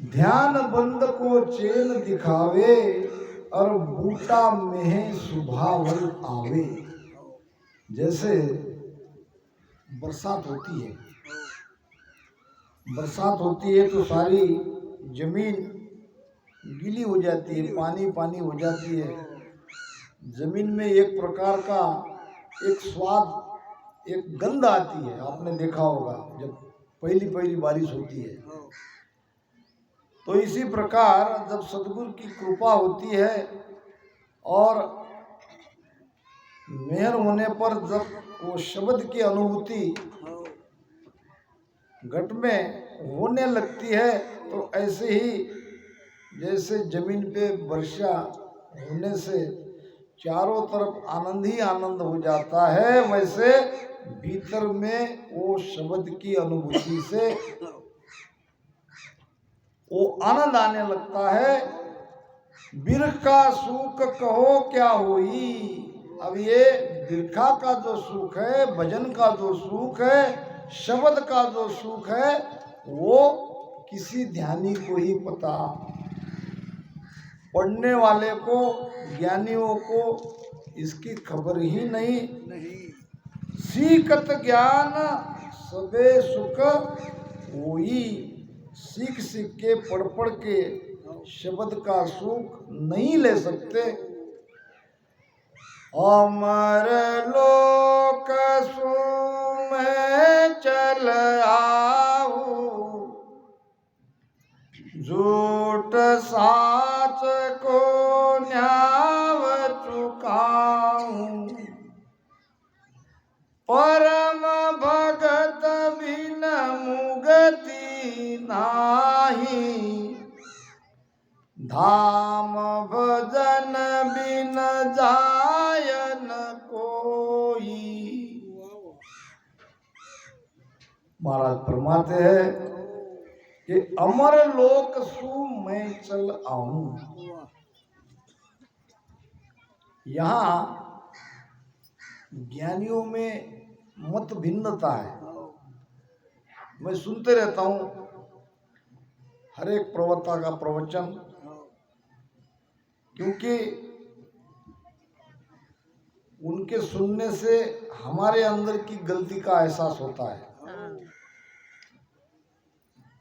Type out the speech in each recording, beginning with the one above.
ध्यान बंद को चैन दिखावे और बूटा में सुभावल आवे। जैसे बरसात होती है, बरसात होती है तो सारी जमीन गीली हो जाती है, पानी पानी हो जाती है। जमीन में एक प्रकार का एक स्वाद, एक गंध आती है। आपने देखा होगा जब पहली पहली बारिश होती है। तो इसी प्रकार जब सदगुरु की कृपा होती है और मेहर होने पर जब वो शब्द की अनुभूति घट में होने लगती है, तो ऐसे ही जैसे जमीन पे वर्षा होने से चारों तरफ आनंद ही आनंद हो जाता है, वैसे भीतर में वो शब्द की अनुभूति से वो आनंद आने लगता है। बिरखा सुख कहो क्या होई। अब ये बिरखा का जो सुख है, भजन का जो सुख है, शब्द का जो सुख है, वो किसी ध्यानी को ही पता। पढ़ने वाले को, ज्ञानियों को इसकी खबर ही नहीं। सीखत ज्ञान सबे सुख होई। सीख सीख के, पढ़ पढ़ के शब्द का सुख नहीं ले सकते। अमर लोक सुम चल आऊ, झूठ साच को न्याव चुकाऊं। परम भगत बिन मुगति नाही, धाम भजन बिन जायन कोई। महाराज फरमाते हैं कि अमर लोक सु मैं चल आऊं। यहाँ ज्ञानियों में मत भिन्नता है। मैं सुनते रहता हूँ हर एक प्रवक्ता का प्रवचन, क्योंकि उनके सुनने से हमारे अंदर की गलती का एहसास होता है।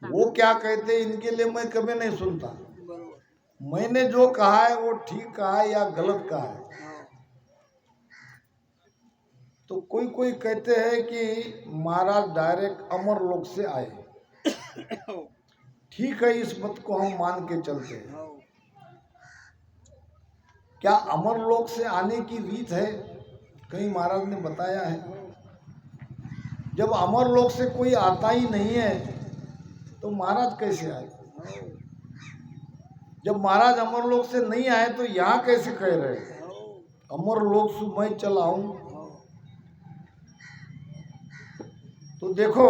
वो क्या कहते हैं इनके लिए मैं कभी नहीं सुनता। मैंने जो कहा है वो ठीक कहा है या गलत कहा है। तो कोई कोई कहते हैं कि महाराज डायरेक्ट अमर लोक से आए। ठीक है, इस मत को हम मान के चलते हैं। क्या अमर लोक से आने की रीत है? कहीं महाराज ने बताया है? जब अमर लोक से कोई आता ही नहीं है तो महाराज कैसे आए? जब महाराज अमर लोक से नहीं आए तो यहाँ कैसे कह रहे अमर लोक से मैं चल आऊं? तो देखो,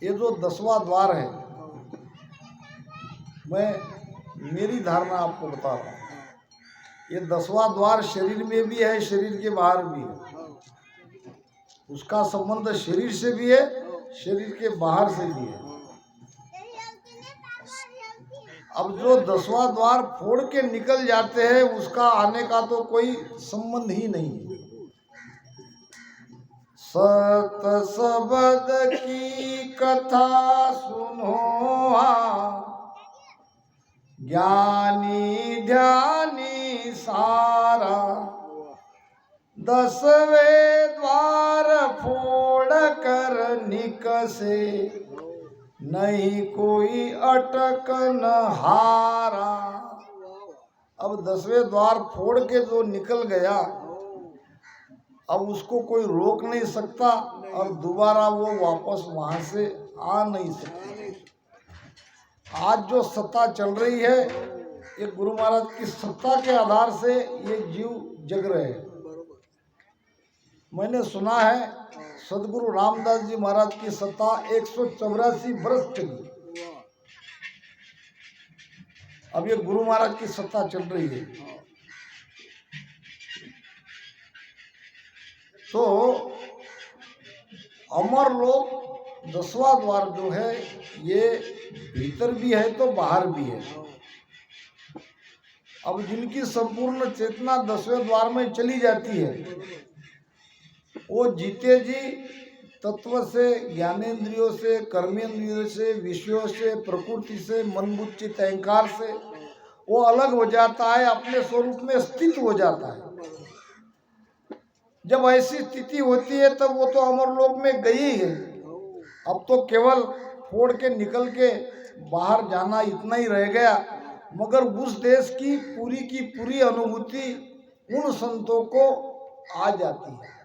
ये जो 10वां द्वार है, मैं मेरी धारणा आपको बता रहा हूँ। ये 10वां द्वार शरीर में भी है, शरीर के बाहर भी है। उसका संबंध शरीर से भी है, शरीर के बाहर से भी है। अब जो 10वां द्वार फोड़ के निकल जाते हैं, उसका आने का तो कोई संबंध ही नहीं है। सत शब्द की कथा सुनो, ज्ञानी ध्यानी सारा। 10वें द्वार फोड़ कर निकसे, नहीं कोई अटकन हारा। अब 10वें द्वार फोड़ के जो निकल गया, अब उसको कोई रोक नहीं सकता और दोबारा वो वापस वहां से आ नहीं सकता। आज जो सत्ता चल रही है, ये गुरु महाराज की सत्ता के आधार से ये जीव जग रहे हैं। मैंने सुना है सदगुरु रामदास जी महाराज की सत्ता 184 वर्ष चली। अब ये गुरु महाराज की सत्ता चल रही है। तो अमर लोक 10वां द्वार जो है ये भीतर भी है तो बाहर भी है। अब जिनकी संपूर्ण चेतना 10वें द्वार में चली जाती है वो जीते जी तत्व से, ज्ञानेंद्रियों से, कर्मेंद्रियों से, विषयों से, प्रकृति से, मन बुद्धि अहंकार से वो अलग हो जाता है, अपने स्वरूप में स्थित हो जाता है। जब ऐसी स्थिति होती है तब वो तो अमरलोक में गई है। अब तो केवल फोड़ के निकल के बाहर जाना इतना ही रह गया, मगर उस देश की पूरी अनुभूति उन संतों को आ जाती है।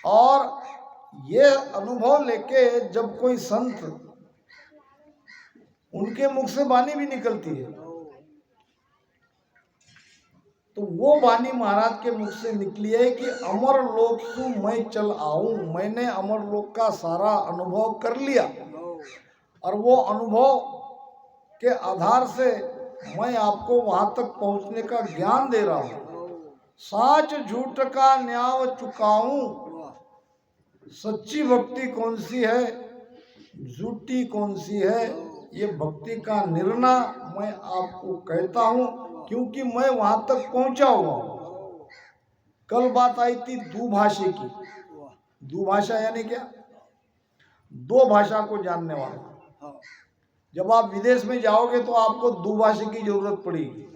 और ये अनुभव लेके जब कोई संत, उनके मुख से वाणी भी निकलती है तो वो वाणी महाराज के मुख से निकली है कि अमर लोक सु मैं चल आऊं। मैंने अमर लोक का सारा अनुभव कर लिया और वो अनुभव के आधार से मैं आपको वहां तक पहुंचने का ज्ञान दे रहा हूं। साच झूठ का न्याय चुकाऊं, सच्ची भक्ति कौन सी है, झूठी कौन सी है, ये भक्ति का निर्णय मैं आपको कहता हूं, क्योंकि मैं वहां तक पहुंचा हुआ हूं। कल बात आई थी दुभाषी की। दुभाषा यानी क्या? दो भाषा को जानने वाला। जब आप विदेश में जाओगे तो आपको दुभाषी की जरूरत पड़ेगी,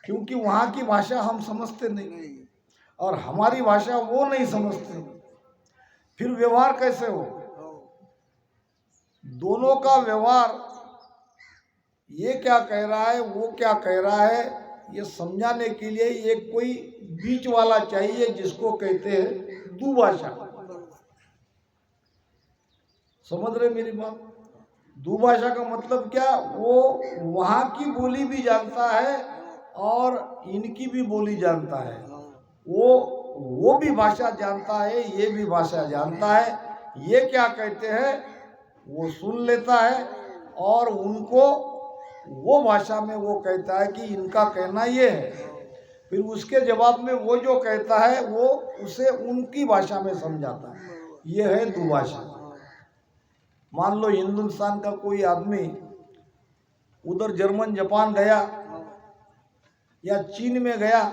क्योंकि वहां की भाषा हम समझते नहीं और हमारी भाषा वो नहीं समझते। फिर व्यवहार कैसे हो? दोनों का व्यवहार, ये क्या कह रहा है, वो क्या कह रहा है, ये समझाने के लिए एक कोई बीच वाला चाहिए, जिसको कहते हैं दुभाषा। समझ रहे मेरी बात? दुभाषा का मतलब क्या? वो वहां की बोली भी जानता है और इनकी भी बोली जानता है। वो भी भाषा जानता है, ये भी भाषा जानता है। ये क्या कहते हैं वो सुन लेता है और उनको वो भाषा में वो कहता है कि इनका कहना ये है। फिर उसके जवाब में वो जो कहता है वो उसे उनकी भाषा में समझाता है। ये है दुभाषा। मान लो हिंदुस्तान का कोई आदमी उधर जर्मन जापान गया या चीन में गया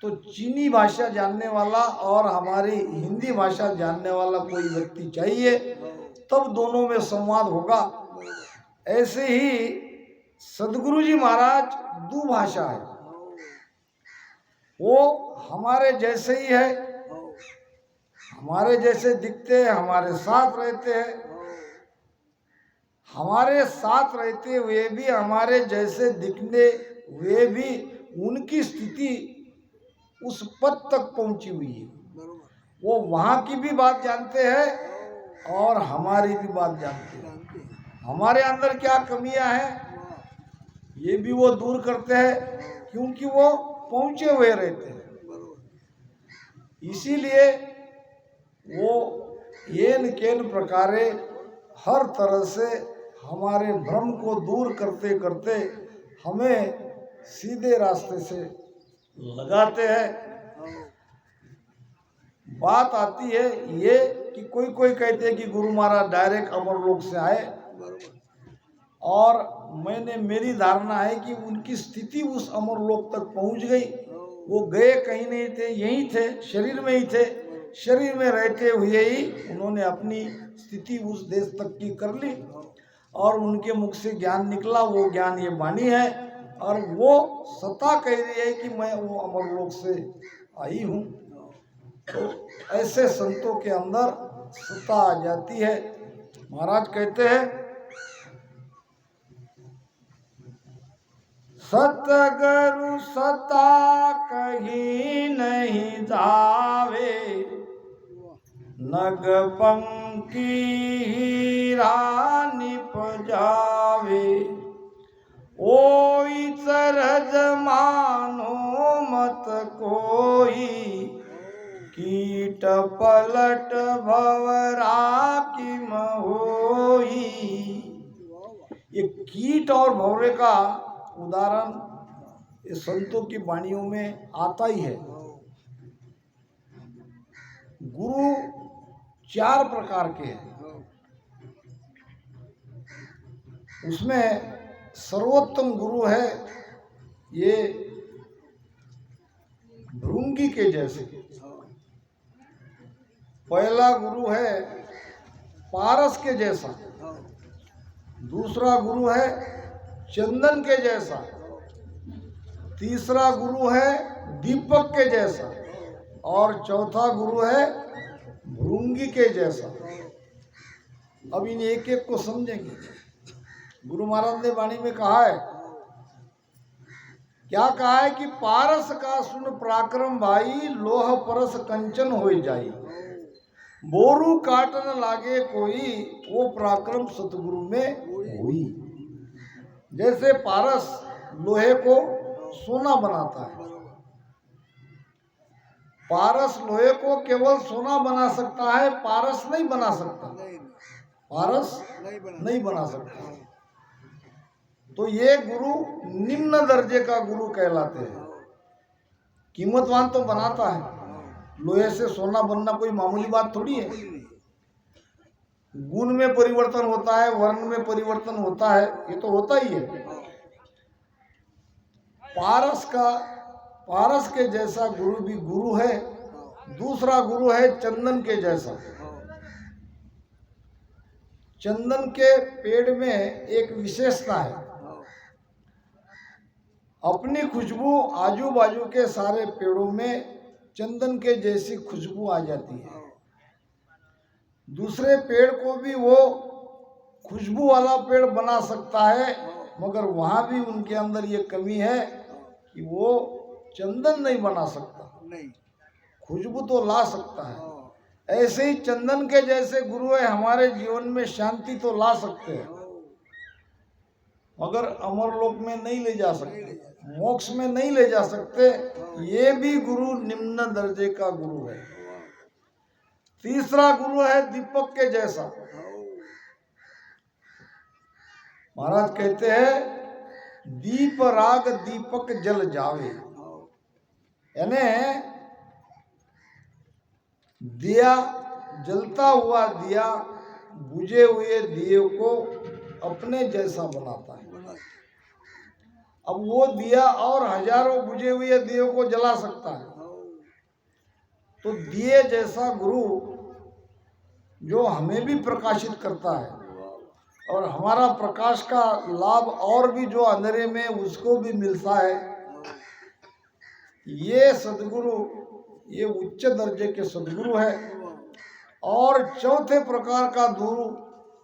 तो चीनी भाषा जानने वाला और हमारी हिंदी भाषा जानने वाला कोई व्यक्ति चाहिए, तब दोनों में संवाद होगा। ऐसे ही सदगुरु जी महाराज दुभाषा है। वो हमारे जैसे ही है, हमारे जैसे दिखते हैं, हमारे साथ रहते हैं, हमारे साथ रहते हुए भी, हमारे जैसे दिखने हुए भी उनकी स्थिति उस पद तक पहुंची हुई है। वो वहां की भी बात जानते हैं और हमारी भी बात जानते हैं। हमारे अंदर क्या कमियां हैं ये भी वो दूर करते हैं, क्योंकि वो पहुंचे हुए रहते हैं। इसीलिए वो येन केन प्रकारे हर तरह से हमारे भ्रम को दूर करते करते हमें सीधे रास्ते से लगाते हैं। बात आती है ये कि कोई कहते हैं कि गुरु महाराज डायरेक्ट अमरलोक से आए, और मेरी धारणा है कि उनकी स्थिति उस अमरलोक तक पहुंच गई। वो गए कहीं नहीं थे, यहीं थे, शरीर में ही थे। शरीर में रहते हुए ही उन्होंने अपनी स्थिति उस देश तक की कर ली और उनके मुख से ज्ञान निकला। वो ज्ञान ये वाणी है और वो सत्ता कह रही है कि मैं वो अमरलोक से आई हूँ। तो ऐसे संतों के अंदर सत्ता आ जाती है। महाराज कहते हैं सतगुरु सता कहीं नहीं जावे, नग पंकी हीरा निप जावे। ओई चरज मानो मत कोई, कीट पलट भवरा की होई। ये कीट और भवरे का उदाहरण इस संतों की वाणियों में आता ही है। गुरु 4 प्रकार के हैं। उसमें सर्वोत्तम गुरु है ये भृंगी के जैसे। पहला गुरु है पारस के जैसा, दूसरा गुरु है चंदन के जैसा, तीसरा गुरु है दीपक के जैसा और चौथा गुरु है भृंगी के जैसा। अब इन एक एक को समझेंगे। गुरु महाराज ने वाणी में कहा है, क्या कहा है कि पारस का सुन पराक्रम भाई, लोह परस कंचन होई जाई, बोरू काटन लागे कोई, वो पराक्रम सतगुरु में हुई। जैसे पारस लोहे को सोना बनाता है, पारस लोहे को केवल सोना बना सकता है, पारस नहीं बना सकता, पारस नहीं बना सकता। तो ये गुरु निम्न दर्जे का गुरु कहलाते हैं। कीमतवान तो बनाता है, लोहे से सोना बनना कोई मामूली बात थोड़ी है। गुण में परिवर्तन होता है, वर्ण में परिवर्तन होता है, ये तो होता ही है। पारस के जैसा गुरु भी गुरु है। दूसरा गुरु है चंदन के जैसा। चंदन के पेड़ में एक विशेषता है, अपनी खुशबू आजू बाजू के सारे पेड़ों में चंदन के जैसी खुशबू आ जाती है। दूसरे पेड़ को भी वो खुशबू वाला पेड़ बना सकता है, मगर वहां भी उनके अंदर ये कमी है कि वो चंदन नहीं बना सकता, खुशबू तो ला सकता है। ऐसे ही चंदन के जैसे गुरु है, हमारे जीवन में शांति तो ला सकते हैं, मगर अमरलोक में नहीं ले जा सकते, मोक्ष में नहीं ले जा सकते। ये भी गुरु निम्न दर्जे का गुरु है। तीसरा गुरु है दीपक के जैसा। महाराज कहते हैं, दीप राग दीपक जल जावे, यानी दिया, जलता हुआ दिया बुझे हुए दिए को अपने जैसा बनाता है। अब वो दिया और हजारों बुझे हुए दियों को जला सकता है। तो दिए जैसा गुरु जो हमें भी प्रकाशित करता है और हमारा प्रकाश का लाभ और भी जो अंधेरे में उसको भी मिलता है, ये सद्गुरु, ये उच्च दर्जे के सद्गुरु है। और चौथे प्रकार का गुरु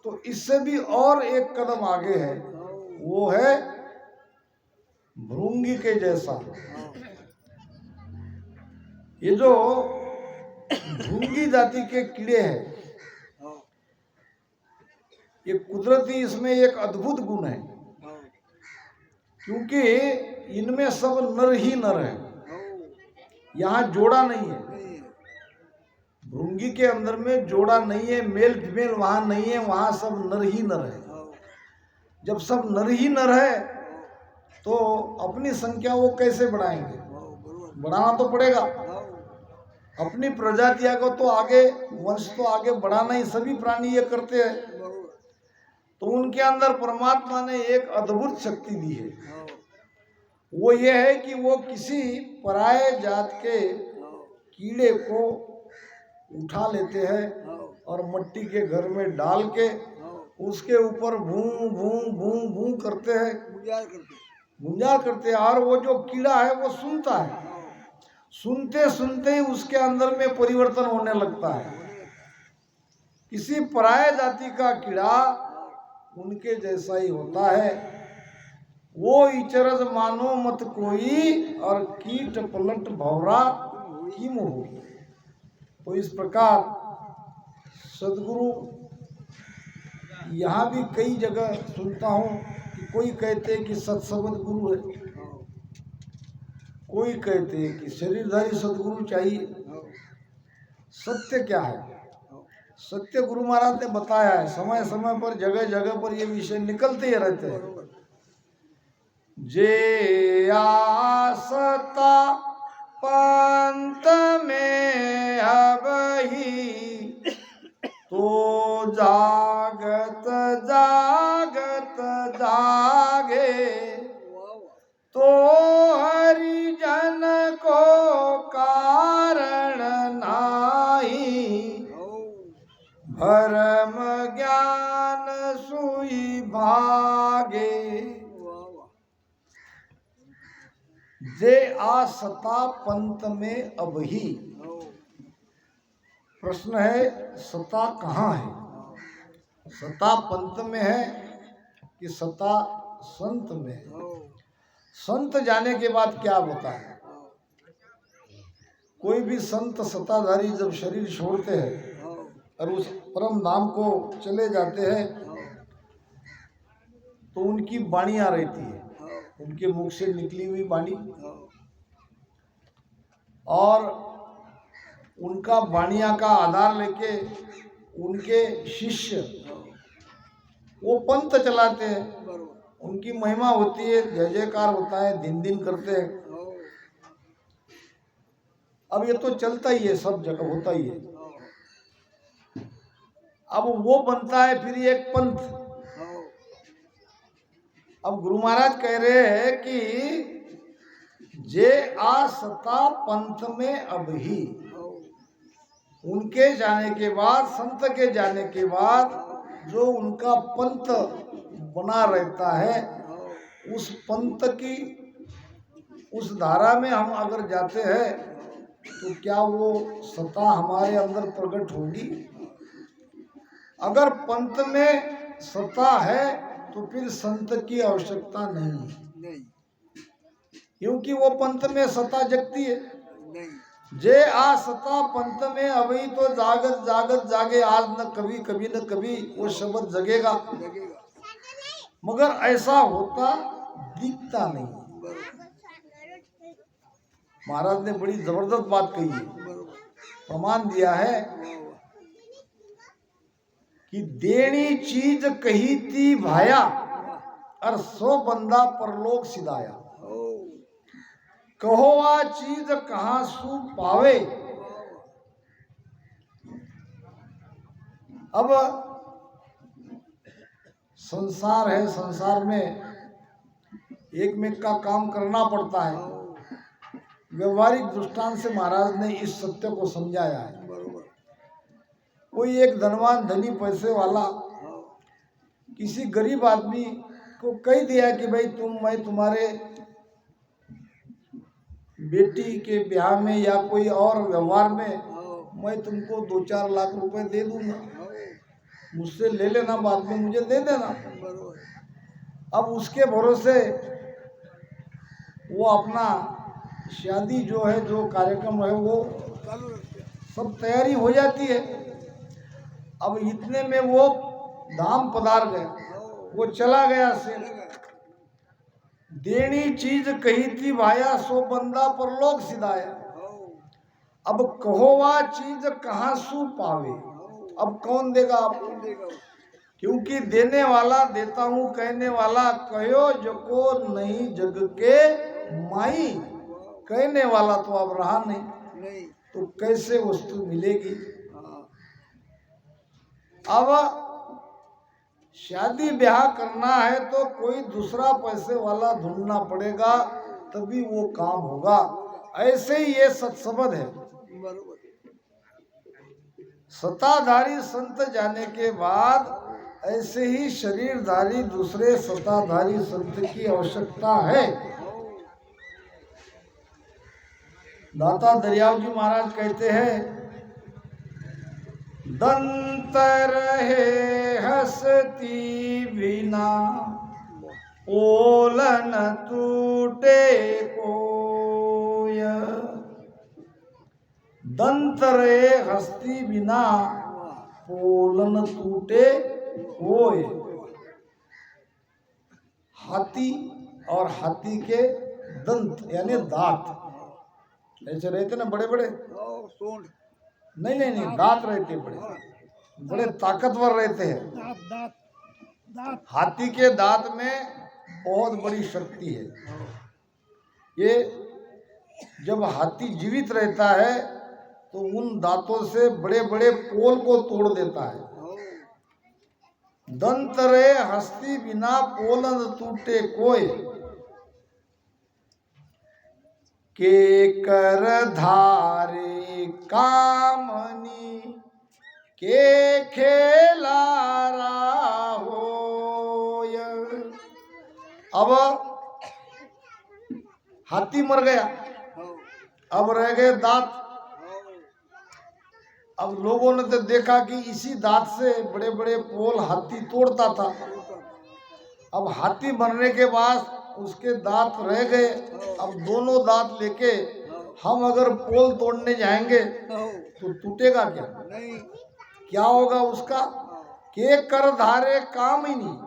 तो इससे भी और एक कदम आगे है, वो है भृंगी के जैसा। ये जो भृंगी जाति के कीड़े हैं, ये कुदरती इसमें एक अद्भुत गुण है, क्योंकि इनमें सब नर ही नर है, यहाँ जोड़ा नहीं है। भृंगी के अंदर में जोड़ा नहीं है, मेल फीमेल वहां नहीं है, वहां सब नर ही नर है। जब सब नर ही नर है तो अपनी संख्या वो कैसे बढ़ाएंगे? बढ़ाना तो पड़ेगा। अपनी प्रजातिया को तो आगे, वंश तो आगे बढ़ाना ही सभी प्राणी ये करते हैं। तो उनके अंदर परमात्मा ने एक अद्भुत शक्ति दी है, वो ये है कि वो किसी पराये जात के कीड़े को उठा लेते हैं और मिट्टी के घर में डाल के उसके ऊपर भूं भूं भूं भूं करते हैं, गुंजार करते हैं। और वो जो कीड़ा है वो सुनता है, सुनते सुनते ही उसके अंदर में परिवर्तन होने लगता है। किसी पराये जाति का कीड़ा उनके जैसा ही होता है। वो इचरज मानो मत कोई, और कीट पलट भौरा की मोह। तो इस प्रकार सदगुरु, यहाँ भी कई जगह सुनता हूँ कि कोई कहते हैं कि सत्संग गुरु है, कोई कहते हैं कि शरीरधारी सदगुरु चाहिए। सत्य क्या है? सत्य गुरु महाराज ने बताया है, समय समय पर जगह जगह पर ये विषय निकलते ही रहते हैं। जे आसता पंत में अब ही तो जागत जागत जागे तो हरिजन को कारण नाही भरम ज्ञान सुई भागे जे आ सता पंत में अब ही। प्रश्न है सता कहाँ है? सता पंत में है कि सता संत में है? संत जाने के बाद क्या होता है? कोई भी संत सताधारी जब शरीर छोड़ते हैं और उस परम धाम को चले जाते हैं तो उनकी वाणियां रहती है, उनके मुख से निकली हुई वाणी, और उनका वाणियां का आधार लेके उनके शिष्य वो पंथ चलाते हैं। उनकी महिमा होती है, जय जयकार होता है, दिन दिन करते हैं। अब ये तो चलता ही है, सब जगह होता ही है। अब वो बनता है फिर एक पंथ। अब गुरु महाराज कह रहे हैं कि जे आ सता पंथ में अब ही। उनके जाने के बाद, संत के जाने के बाद जो उनका पंथ बना रहता है, उस पंथ की उस धारा में हम अगर जाते हैं तो क्या वो सत्ता हमारे अंदर प्रकट होगी? अगर पंथ में सत्ता है तो फिर संत की आवश्यकता नहीं, क्योंकि वो पंथ में सत्ता जगती है। जे आ सता पंथ में अभी तो जागत जागत जागे, आज न कभी कभी न कभी वो शब्द जगेगा, मगर ऐसा होता दिखता नहीं। महाराज ने बड़ी जबरदस्त बात कही है, प्रमाण दिया है कि देनी चीज कही थी भाया और 100 बंदा परलोक सिधाया। कहो आ चीज कहाँ सू पावे। अब संसार है, संसार में एक में का काम करना पड़ता है। व्यवहारिक दृष्टांत से महाराज ने इस सत्य को समझाया है। कोई एक धनवान धनी पैसे वाला किसी गरीब आदमी को कह दिया कि भाई मैं तुम्हारे बेटी के ब्याह में या कोई और व्यवहार में मैं तुमको 2-4 लाख रुपए दे दूंगा, मुझसे ले लेना, बाद में मुझे दे देना। अब उसके भरोसे वो अपना शादी जो है, जो कार्यक्रम है, वो सब तैयारी हो जाती है। अब इतने में वो धाम पधार गए, वो चला गया से देनी चीज कही थी भाया 100 बंदा परलोक सिधाया। अब कहोवा चीज कहाँ सू पावे। अब कौन देगा आपको? क्योंकि देने वाला देता हूँ कहने वाला कहो जको नहीं जग के माई। कहने वाला तो अब रहा नहीं, तो कैसे वस्तु मिलेगी? अब शादी ब्याह करना है तो कोई दूसरा पैसे वाला ढूंढना पड़ेगा, तभी वो काम होगा। ऐसे ही ये सत्संबंध है। सत्ताधारी संत जाने के बाद ऐसे ही शरीरधारी दूसरे सत्ताधारी संत की आवश्यकता है। दाता दरियाव जी महाराज कहते हैं, दंत रहे हंसती बिना ओलन टूटे कोय। दंत रहे हंसती बिना ओलन टूटे कोय। हाथी और हाथी के दंत यानी दांत ऐसे रहते ना, बड़े बड़े, नहीं नहीं नहीं, दांत रहते बड़े बड़े ताकतवर रहते हैं। हाथी के दांत में बहुत बड़ी शक्ति है। ये जब हाथी जीवित रहता है तो उन दांतों से बड़े बड़े पोल को तोड़ देता है। दंत रे हस्ती बिना पोलन टूटे कोई, के कर धारे कामनी के खेलारा होय। अब हाथी मर गया, अब रह गए दांत। अब लोगों ने तो देखा कि इसी दांत से बड़े बड़े पोल हाथी तोड़ता था। अब हाथी मरने के बाद उसके दांत रह गए। अब दोनों दांत लेके हम अगर पोल तोड़ने जाएंगे तो टूटेगा क्या? नहीं। क्या होगा उसका? के कर धारे काम ही नहीं।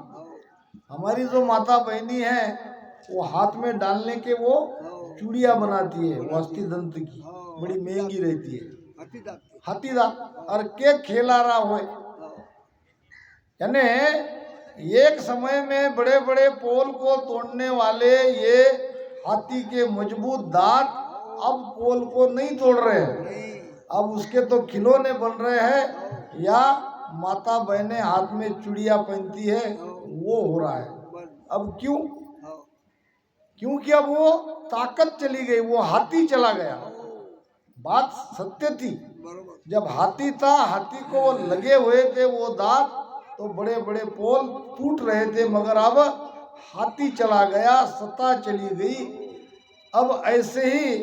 हमारी जो माता बहनी है वो हाथ में डालने के वो चूड़ियां बनाती है, वो अस्थि दंत की, बड़ी महंगी रहती है, हाथी दांत। और के खेला रहा हो, यानी एक समय में बड़े बड़े पोल को तोड़ने वाले ये हाथी के मजबूत दांत अब पोल को नहीं तोड़ रहे हैं। अब उसके तो खिलौने बन रहे हैं या माता बहनें हाथ में चूड़ियां पहनती है, वो हो रहा है। अब क्यों? क्योंकि अब वो ताकत चली गई, वो हाथी चला गया। बात सत्य थी, जब हाथी था, हाथी को लगे हुए थे वो दांत, तो बड़े बड़े पोल टूट रहे थे। मगर अब हाथी चला गया, सत्ता चली गई। अब ऐसे ही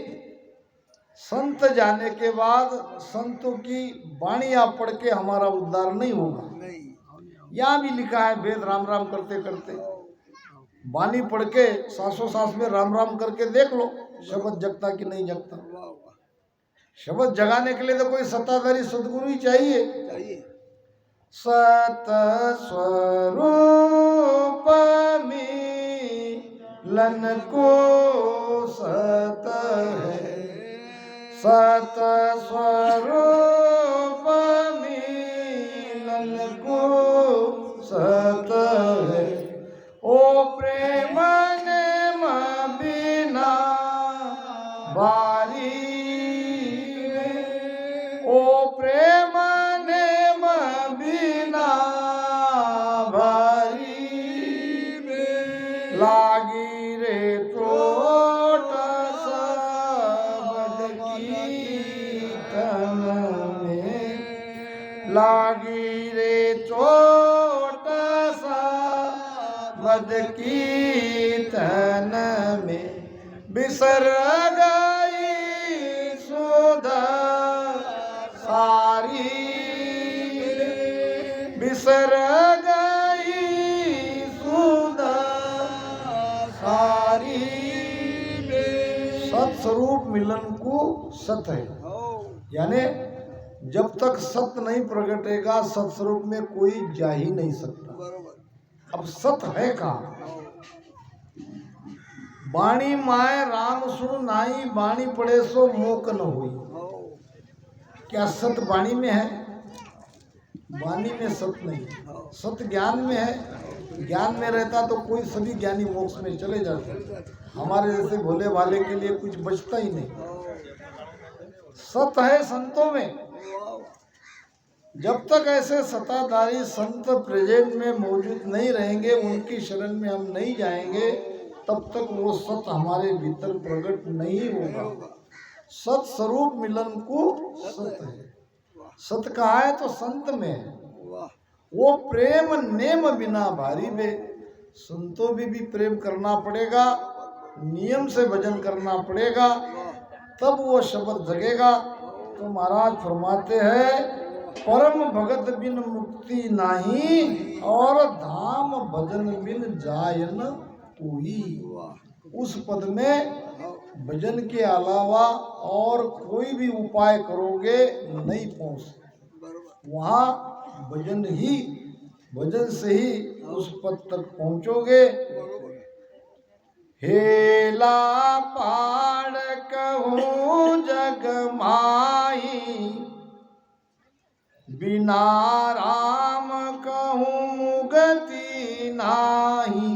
संत जाने के बाद संतों की वाणियां पढ़ के हमारा उद्धार नहीं होगा। यहाँ भी लिखा है, वेद राम राम करते करते वाणी पढ़ के सांसों सांस में राम राम करके देख लो, शब्द जगता कि नहीं जगता। शब्द जगाने के लिए तो कोई सत्ताधारी सदगुरु ही चाहिए। सत स्वरूप मिलन को सत है, सत स्वरूप मिलन को सत है। ओ प्रेम नेम बिना बारी, ओ प्रेम नेम बिना भारी, लागी रे चोट सबद कीर्तन में, लागी रे चोट सबद कीर्तन में। बिसर गई सुधा सारी, बिसर गई सुधा सारी। सत्स्वरूप मिलन को सत है, यानी जब तक सत्य नहीं प्रगटेगा सत्स्वरूप में कोई जा ही नहीं सकता। अब सत है कहाँ? बाणी माए राम सुन नाई, बाणी पढ़े सो मोक न हुई। क्या सत वाणी में है? वाणी में सत नहीं, सत ज्ञान में है। ज्ञान में रहता तो कोई सभी ज्ञानी मोक्ष में चले जाते, हमारे जैसे भोले भाले के लिए कुछ बचता ही नहीं। सत है संतों में। जब तक ऐसे सत्ताधारी संत प्रेजेंट में मौजूद नहीं रहेंगे, उनकी शरण में हम नहीं जाएंगे, तब तक वो सत हमारे भीतर प्रकट नहीं होगा। सत स्वरूप मिलन को सत है। सत कहा है तो संत में है। वो प्रेम नेम बिना भारी बे, संतों भी प्रेम करना पड़ेगा, नियम से भजन करना पड़ेगा, तब वो शब्द जगेगा। तो महाराज फरमाते हैं, परम भगत बिन मुक्ति नाही, और धाम भजन बिन जायन कोई। उस पद में भजन के अलावा और कोई भी उपाय करोगे नहीं पहुंच सकते। वहाँ भजन ही, भजन से ही उस पद तक पहुंचोगे। हेला पाड़ कहूँ जग माही, बिना राम कहूँ मुगति नाही।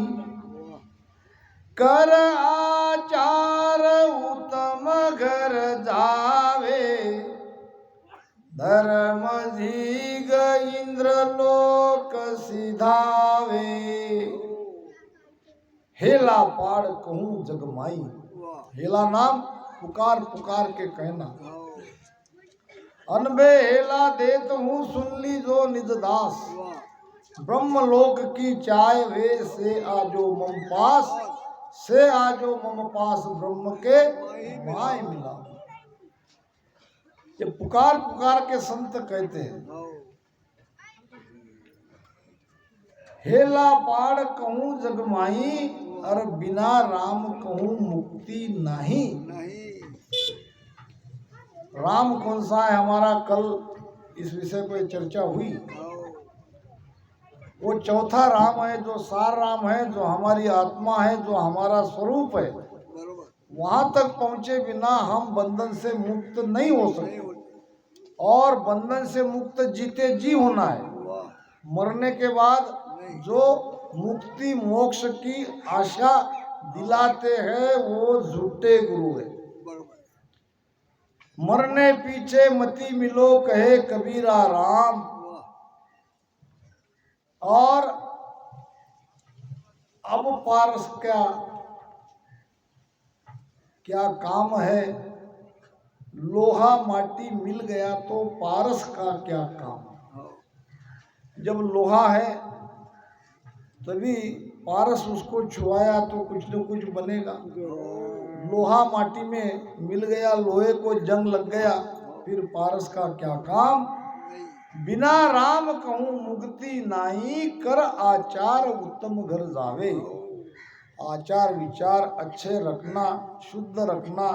कर आचार उत्तम घर जावे, धर्म धीग इंद्र लोक सिधावे, हेला पाड़ कहूँ जगमाई। हेला नाम पुकार पुकार के कहना, अनबे हेला देत हूँ सुन ली जो निज दास, ब्रह्म लोक की चाय वे से आजो मम पास, से आजो मम पास ब्रह्म के माय मिला। ये पुकार पुकार के संत कहते हैं, हेला पाड़ कहूँ जगमाई, और बिना राम कहूँ मुक्ति नहीं। राम कौन सा है, हमारा कल इस विषय पर चर्चा हुई। वो चौथा राम है जो सार राम है, जो हमारी आत्मा है, जो हमारा स्वरूप है। वहां तक पहुंचे बिना हम बंधन से मुक्त नहीं हो सकते, और बंधन से मुक्त जीते जी होना है। मरने के बाद जो मुक्ति मोक्ष की आशा दिलाते हैं वो झूठे गुरु है। मरने पीछे मति मिलो कहे कबीरा राम, और अब पारस क्या क्या काम है, लोहा माटी मिल गया तो पारस का क्या काम। जब लोहा है तभी पारस उसको छुआया तो कुछ न कुछ बनेगा। लोहा माटी में मिल गया, लोहे को जंग लग गया, फिर पारस का क्या काम। बिना राम कहूँ मुक्ति नाही, कर आचार उत्तम घर जावे। आचार विचार अच्छे रखना, शुद्ध रखना,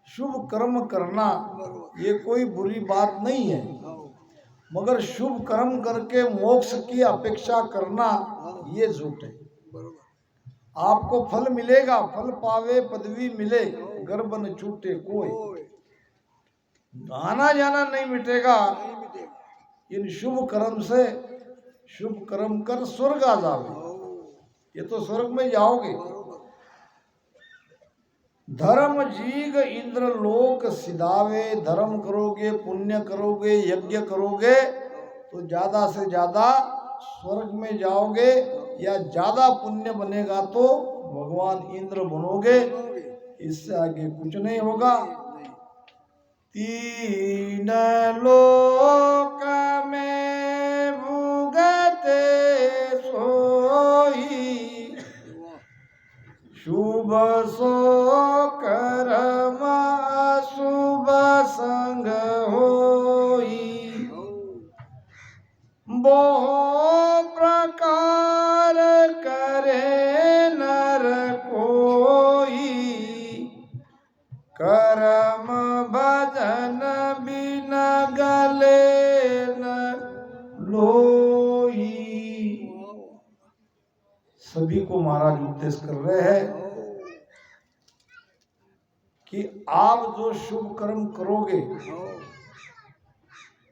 शुभ कर्म करना, ये कोई बुरी बात नहीं है, मगर शुभ कर्म करके मोक्ष की अपेक्षा करना ये झूठ है। आपको फल मिलेगा, फल पावे पदवी मिले, गर्भ न छूटे कोई, आना जाना नहीं मिटेगा। इन शुभ कर्म से शुभ कर्म कर स्वर्ग आ जाओगे, ये तो स्वर्ग में जाओगे। धर्म जीग इंद्र लोक सिधावे, धर्म करोगे, पुण्य करोगे, यज्ञ करोगे तो ज्यादा से ज्यादा स्वर्ग में जाओगे, या ज्यादा पुण्य बनेगा तो भगवान इंद्र बनोगे। इससे आगे कुछ नहीं होगा। तीन लोक में भुगते सोई, शुभ सो कर्म शुभ संग होई, बहु प्रकार करे नर कोई, कर्म भजन बिन गले न लोई। सभी को महाराज उपदेश कर रहे हैं कि आप जो शुभ कर्म करोगे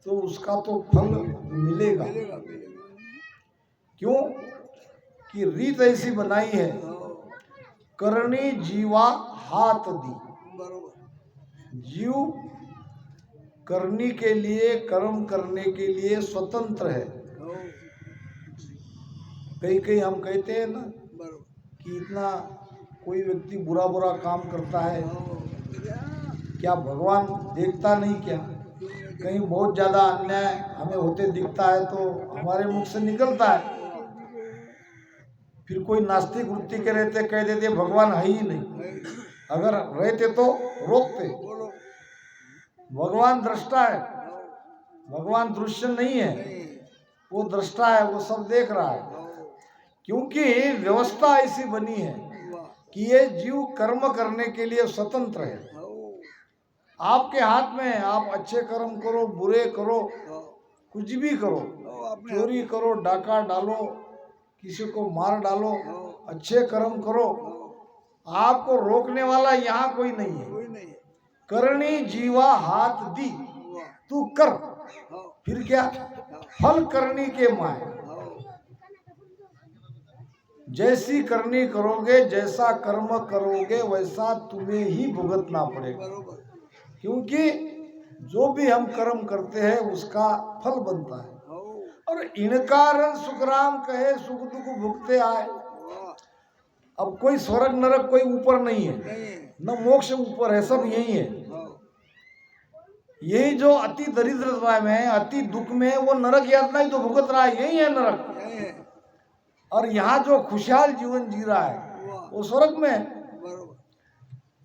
तो उसका तो फल मिलेगा। क्यों कि रीत ऐसी बनाई है, करनी जीवा हाथ दी। जीव करनी के लिए, कर्म करने के लिए स्वतंत्र है। कहीं कहीं हम कहते हैं ना कि इतना कोई व्यक्ति बुरा बुरा काम करता है, क्या भगवान देखता नहीं क्या? कहीं बहुत ज्यादा अन्याय हमें होते दिखता है तो हमारे मुख से निकलता है। फिर कोई नास्तिक वृत्ति के रहते कह देते भगवान है ही नहीं, अगर रहते तो रोकते। भगवान दृष्टा है, भगवान दृश्य नहीं है, वो दृष्टा है, वो सब देख रहा है। क्योंकि व्यवस्था ऐसी बनी है कि ये जीव कर्म करने के लिए स्वतंत्र है। आपके हाथ में है, आप अच्छे कर्म करो, बुरे करो, कुछ भी करो, चोरी करो, डाका डालो, किसी को मार डालो, अच्छे कर्म करो, आपको रोकने वाला यहाँ कोई नहीं है। करनी जीवा हाथ दी, तू कर, फिर क्या फल करनी के माए। जैसी करनी करोगे, जैसा कर्म करोगे, वैसा तुम्हें ही भुगतना पड़ेगा। क्योंकि जो भी हम कर्म करते हैं उसका फल बनता है। और इनका रन सुखराम कहे, सुख दुख भुगते आए। अब कोई स्वर्ग नरक कोई ऊपर नहीं है, न मोक्ष ऊपर है, सब यही है। यही जो अति दरिद्रता में है, अति दुख में है, वो नरक यातना ही तो भुगत रहा है, यही है नरक। और यहाँ जो खुशहाल जीवन जी रहा है वो स्वर्ग में है।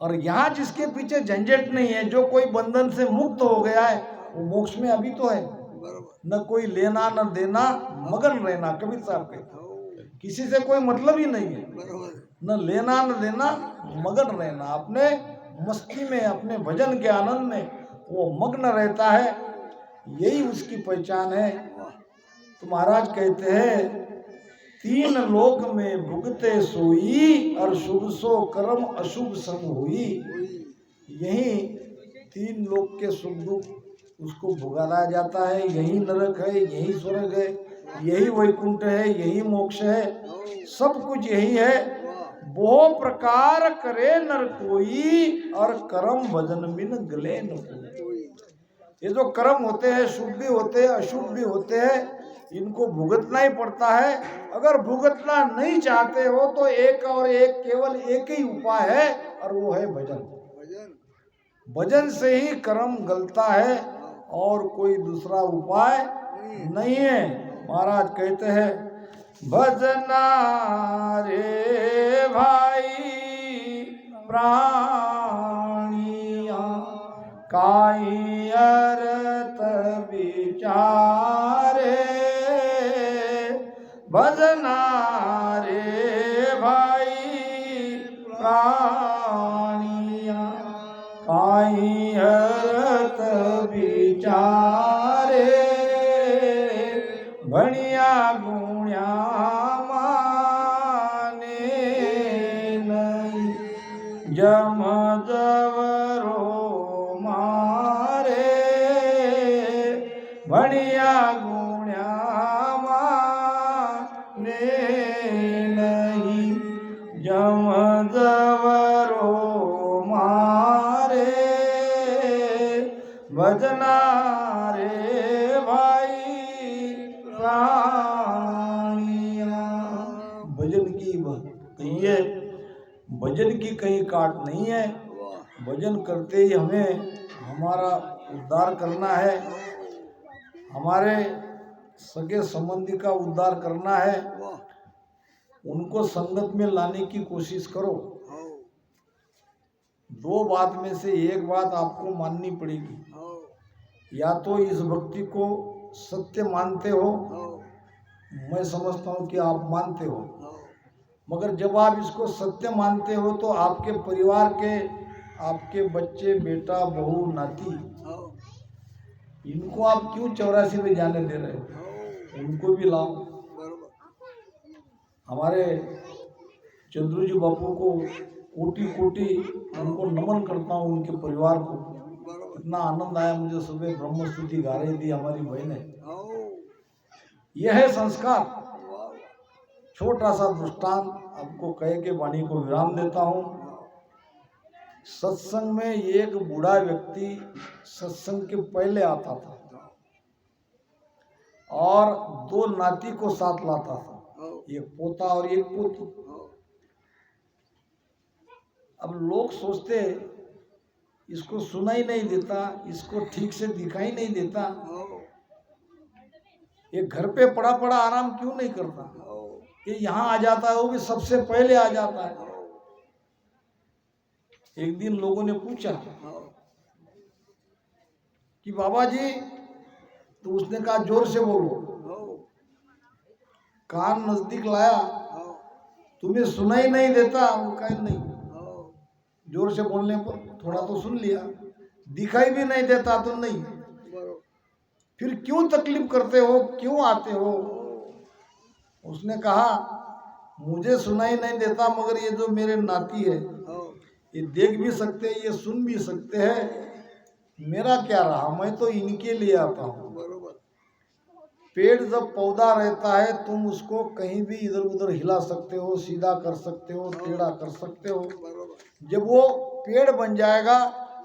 और यहाँ जिसके पीछे झंझट नहीं है, जो कोई बंधन से मुक्त हो गया है, वो मोक्ष में अभी तो है। न कोई लेना न देना, मगन रहना, कबीर साहब कहते, किसी से कोई मतलब ही नहीं है, न लेना न देना, मगन रहना, अपने मस्ती में, अपने भजन के आनंद में वो मग्न रहता है, यही उसकी पहचान है। तो महाराज कहते हैं, तीन लोक में भुगते सोई, और शुभ सो कर्म अशुभ संग हुई। यही तीन लोक के सुख दुख उसको भुगाया जाता है। यही नरक है, यही स्वर्ग है, यही वैकुंठ है, यही मोक्ष है, सब कुछ यही है। बहु प्रकार करे नर कोई, और कर्म भजन बिन गले न कोई। ये जो कर्म होते हैं, शुभ भी होते हैं, अशुभ भी होते हैं, इनको भुगतना ही पड़ता है। अगर भुगतना नहीं चाहते हो तो एक और एक, केवल एक ही उपाय है, और वो है भजन। भजन से ही कर्म गलता है, और कोई दूसरा उपाय नहीं है। महाराज कहते हैं, भजना रे भाई प्राणिया, काई अर्थ विचारे। भजना रे भाई प्राणिया, काई अर्थ विचारे। भणिया गुण्या माने नहीं, जम जवरो मारे। भणिया गुण्या माने नहीं, जम जवरो मारे। भजना रे भाई प्राणिया। भजन की कहिए, भजन की कहीं काट नहीं है। भजन करते ही हमें हमारा उद्धार करना है, हमारे सगे संबंधी का उद्धार करना है, उनको संगत में लाने की कोशिश करो। दो बात में से एक बात आपको माननी पड़ेगी, या तो इस भक्ति को सत्य मानते हो, मैं समझता हूँ कि आप मानते हो, मगर जब आप इसको सत्य मानते हो तो आपके परिवार के, आपके बच्चे, बेटा, बहू, नाती, इनको आप क्यों 84 में जाने दे रहे हो? उनको भी लाओ। हमारे चंद्रू जी बापू को कोटि कोटि उनको नमन करता हूँ, उनके परिवार को। इतना आनंद आया मुझे, सुबह ब्रह्म स्तुति गा रही थी हमारी बहन है। यह है संस्कार। छोटा सा दृष्टांत आपको कह के वाणी को विराम देता हूँ। सत्संग में एक बूढ़ा व्यक्ति सत्संग के पहले आता था और दो नाती को साथ लाता था, एक पोता और एक पोती। अब लोग सोचते इसको सुनाई नहीं देता, इसको ठीक से दिखाई नहीं देता, ये घर पे पड़ा पड़ा आराम क्यों नहीं करता, ये यहाँ आ जाता है, वो भी सबसे पहले आ जाता है। एक दिन लोगों ने पूछा कि बाबा जी, तो उसने कहा जोर से बोलो। कान नजदीक लाया, तुम्हें सुनाई नहीं देता? वो कहा नहीं। जोर से बोलने पर थोड़ा तो सुन लिया। दिखाई भी नहीं देता तो नहीं। फिर क्यों तकलीफ करते हो, क्यों आते हो? उसने कहा मुझे सुनाई नहीं देता, मगर ये जो मेरे नाती है ये देख भी सकते हैं, ये सुन भी सकते हैं, मेरा क्या रहा, मैं तो इनके लिए आता हूँ। पेड़ जब पौधा रहता है तुम उसको कहीं भी इधर उधर हिला सकते हो, सीधा कर सकते हो, टेढ़ा कर सकते हो। जब वो पेड़ बन जाएगा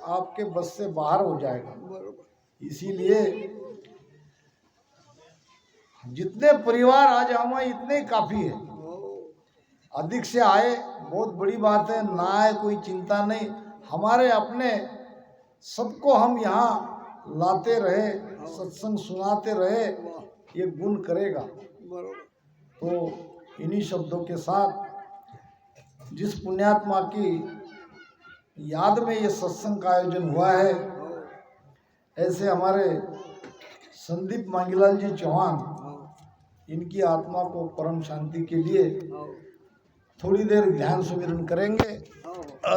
आपके बस से बाहर हो जाएगा। इसीलिए जितने परिवार आज हमें इतने काफी है। अधिक से आए बहुत बड़ी बात है, ना आए कोई चिंता नहीं। हमारे अपने सबको हम यहाँ लाते रहे, सत्संग सुनाते रहे, ये गुण करेगा। तो इन्हीं शब्दों के साथ जिस पुण्यात्मा की याद में ये सत्संग का आयोजन हुआ है, ऐसे हमारे संदीप मांगीलाल जी चौहान, इनकी आत्मा को परम शांति के लिए थोड़ी देर ध्यान सुमिरन करेंगे और